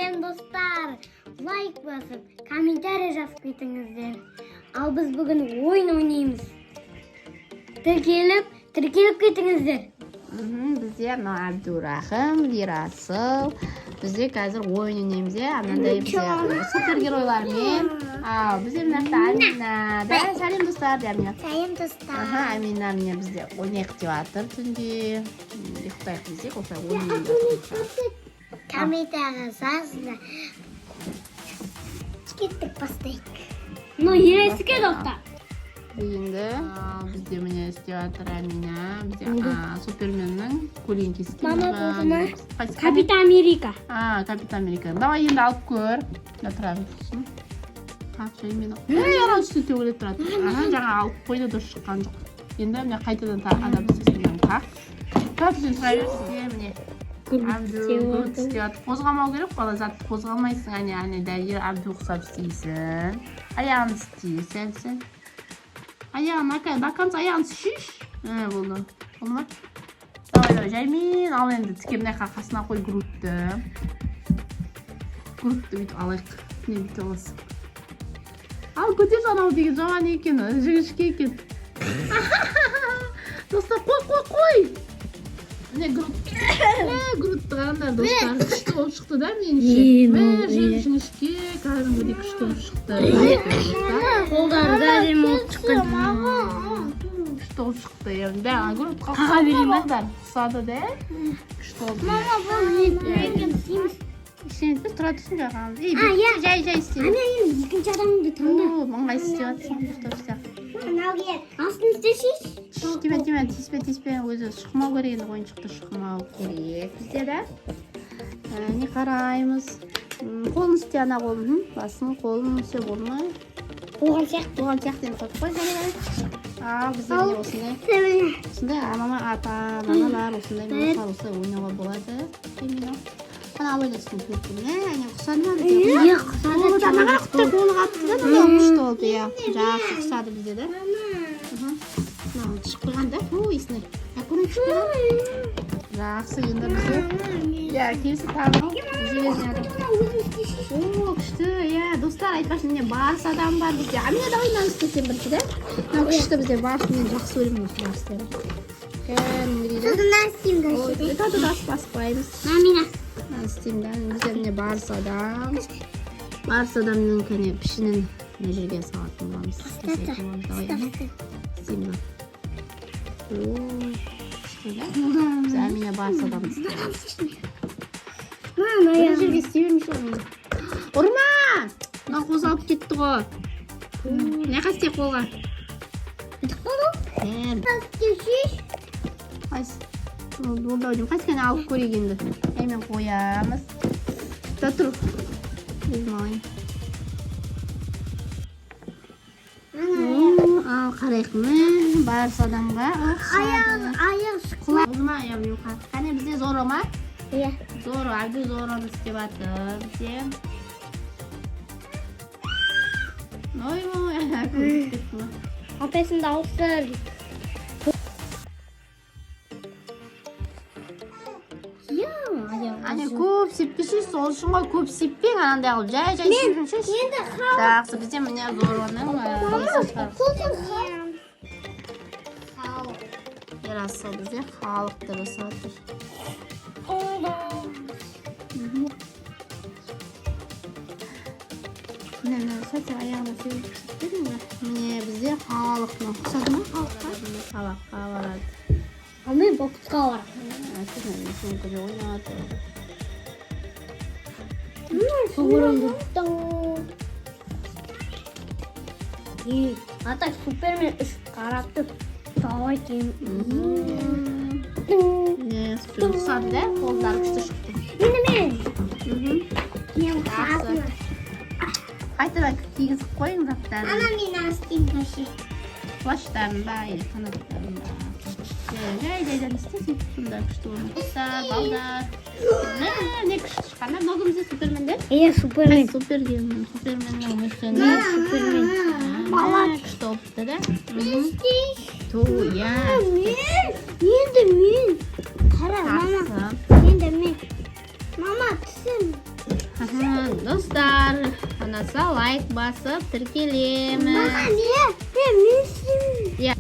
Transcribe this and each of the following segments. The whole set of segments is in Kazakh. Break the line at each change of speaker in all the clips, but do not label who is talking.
Салем достар, лайк басып, комментарий жазып кетіңіздер. Ал біз бүгін ойын ойнаймыз. Тіркеліп кетіңіздер.
Бізде Абду Ерасыл. Бізде қазір ойын ойнаймыз, анандай бізде супергеройлармен. Бізде мынақта Әмина, да, Салем достар, Әмина.
Салем достар.
Әмина міне бізде ойнайық деп жатыр түнде. Ұйықтайық десек, осылай ойнаймыз.
Комментарий жазыңыздар. Кеттік бастайық. Ересіке достар.
Енді бізде міне істеп жатыр Әмина. Бізде суперменнің көлеңкесі.
Капитан Америка.
Капитан Америка. Давай енді алып көр. Тұра тұрсын. Ара үсті төгіліп тұрады. Жаңа алып қойды дұрыс шыққан жоқ. Енді міне қайтадан адам істесін тақ. Тұра берсін міне. Абду істеп қозғамау керек, бала затты қозғамайсың. Әне дәйір Абду ұқсап істейсін. Аяғын істейсің сен. Аяғын, до конца аяғын шиш. Болды. Болды ма? Давай, жаймен. Ал енді тіке мына қасына қой грудты. Грудты бүйтіп алайық. Не бүйтіп аласың. Ал көтес анау деген жаман екен, жігішке екен. Достар, қой. Міне грудты қараңдар достар. Күшті болып шықты да меніңше. Жіңішке кәдімгідей күшті болып шықты.
Қолдары да әдемі болып шыққан.
Күшті болып шықты. Бәрі груд қаға берейін ба? Құсады да? Күшті болып.
Мама, бұл
Сен тұра тұрсын жағағыз. Жай істейін.
енді екінші адамды таңда.
Маңғай істеп жатырсың, дұрыстап істеп.
Анау кел. Астын істесейш.
Тиме, тиіспе, өзі шықмау керек, енді ойыншықты шықмау керек. Бізде да не қараймыз. Қолын істе, ана қолын. Басын, қолын істе болмай.
Оған сияқты.
Енді қойып қой. Бізде не осындай. Осындай ата-аналар, осындай ойнауға болады. Ана ойласын көптің, құсады ма бізде?
Құсады.
Қолы да маған құтты қолы қатты да, бұл күшті олды, жақсы құсады бізде да. Шығып қойған да, есіне. Көрін күшті да. Жақсы, енді бізде. Келесі тағы. Күшті, достар, айтпашын, барыс адам бар бізде. Әмина да ойнан істесен бірінші да. Күшті бізде барыс, мен жақсы өлімін осы барыстары.
Содан істеймін да.
Тады да баспаймыз.
Әмина.
Істеймін, бізде барыс адам. Барыс адамның кәне пішінін не жерге салатын боламыз. Істеймін. Біз Әмина барыс адамыз. Бір жерге істеймін шоғын. Ұрма! Мына қозалып кетті ғой. Не қастек қолға? Болды өдім, қайсықаны алып көрек енді. Әймен қоямыз. Та тұр. Үлмайын. Ал қарайық мұны. Барыс адамға.
Аяқ шықла.
Болды ма? Қане бізде зоро ма? Зоро, Абду зороны істеп атыр. Бізде. Ой, көріп кетті ма?
Апесінде ауыстыр.
Көп сеппеші, сол үшін ғой көп сеппең, анандай қылып жай сеппешіш. Жақсы, бізде міне зороның Ерасыл бізде халықты жасатыр. Аяғына сөйлеп көрсетпедің бе? Міне бізде халықтың ұқсады ма? Халыққа барады.
Мен боксқа бар. Ата супермен үш қарапты давай кейін.
Супер ұқсады да? Қолдары күшті шықты.
Мен қасына.
Қайтадан кигізіп қойың заттарын.
Ана мен астын қашы.
Плаштарын ба, қанаттарын ба. Жайдан істесін, сонда күшті орын. Құстар, балдар. Не күшті шыққанда, много бізде супермендер?
Супермен.
Суперменнің өшені.
Супермен. Бала.
Күшті олыпты да?
Енді мен. Қара, мама. Енді мен. Мама, түсім.
Достар, ұнаса лайк басып тіркелеміз.
Мен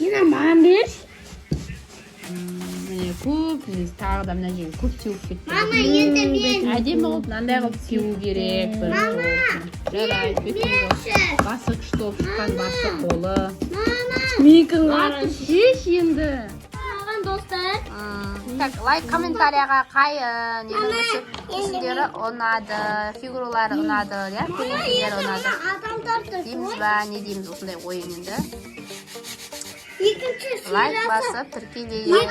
Ена маған бер.
Міне көп, тағы да мына жерге көп теуіп кетті.
Мама, енді мен.
Әдемі қылып мынандай қылып теу керек. Жарайды, басы күшті болып шыққан басы қолы.
Менікін
Лайк шеш енді.
достар.
Так, лайк комментарияға қай несіндері ұнады, фигуралары ұнады, көйлектері ұнады. Дейміз ба, не дейміз осындай ойын енді. Лайк басып, тіркелейік.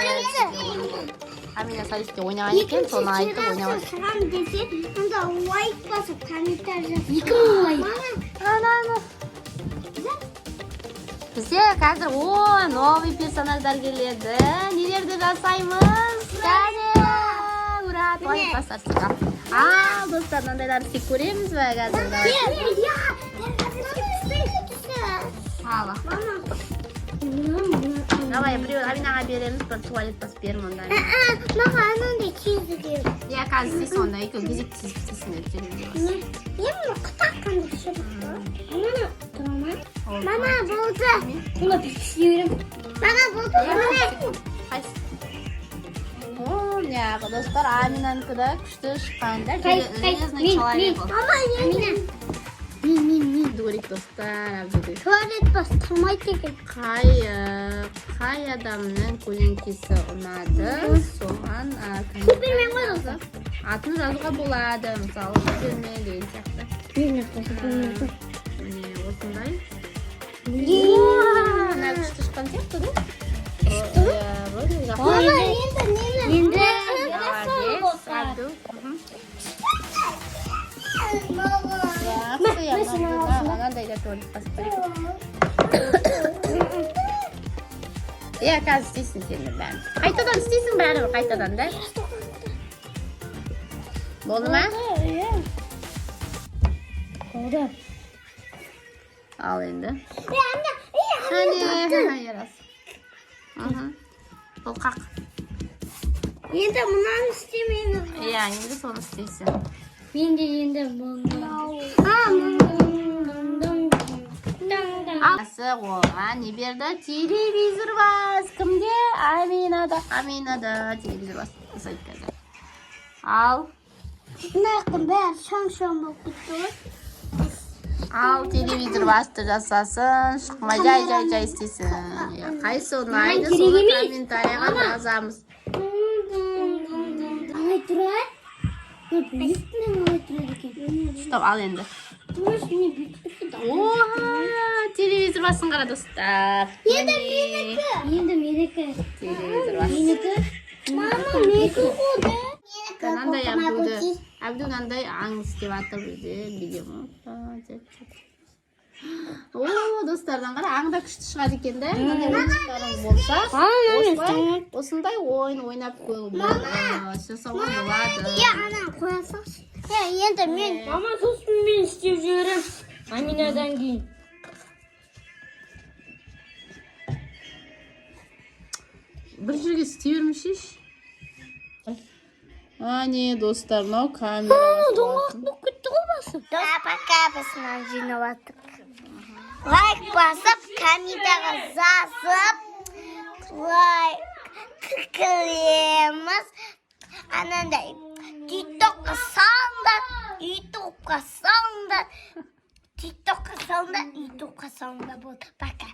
Амина Салисте ойнаған екен, соны айтты ойнаған.
Шығам десе, онда лайк басып, комментарий жазып. 2000 лайк.
Бізде қазір новый персонаждар келеді. Нелерді жасаймыз? Кәне! Ура! Лайк басарсызға. Достар, мынандайларды тек көреміз бе қазір? Ала. Давай, біреу Аминаға береміз, бір туалет басып берім онда.
Маған анандай кезі керек.
Я қазір істейсің онда, екеу кезек істейсің деп жерінде бас.
Мен қытақ қанды шырып. Мама, болды. Бұны пішірім. Мама, болды.
Неғі, достар, Аминанкі да күшті шыққанда. Железный человек ол.
Мама, Амина. Мен.
Дөрек достар, Абдуды.
Туалет бастырмайды екен.
Қай адамның көлеңкесі ұнады, соған
Супермен ғой осы.
атын жазуға болады, мысалы, Супермен деген сияқты. Міне осындай. Мына күшті шыққан сияқты, да?
Мама, енді.
Мынандай да туалет басып береді. Иә, қазір істейсің сен де бәрін. Қайтадан істейсің бәрібір, қайтадан да. Болды ма?
Болды.
Ал енді.
Қане,
Ерасыл. Бұл қақ.
енді мұнан істемейміз.
Иә, енді соны істейсің.
Мен де енді
Оған не берді? Телевизор бас. Кімде? Аминада телевизор бас. Жасайды қазір. Ал.
Мынаяқтың бәрі шаң-шаң болып кетті ғой.
Ал телевизор басты жасасын. Шықмай жай істейсің. Қайсы ұнайды, соны комментарияға жазамыз.
Қалай тұрады? Қалай тұрады екен?
Стоп, ал енді. Телевизор басын қара достар.
Енді менікі.
Телевизор бас.
Мама, менікі қоды.
Мынандай Абду мынандай аңыз деп атып өзі видео. Достардан қара, аңда күшті шығады екен де. Мынандай ойыншықтарыңыз болса, осындай ойын ойнап жасауға болады.
Ана қоя салшы. Енді мен. Мама, сосын мен істеп жіберем. Аминадан кейін.
Бір жерге істей бермешеш. Не, достар, мынау камера.
Доңғақ болып кетті ғой басы. Пока біз мынаны жинап аттық. Лайк басып, комментария жазып, лайк тіркелеміз. Анандай тиктокқа салыңдар, болды. Пока.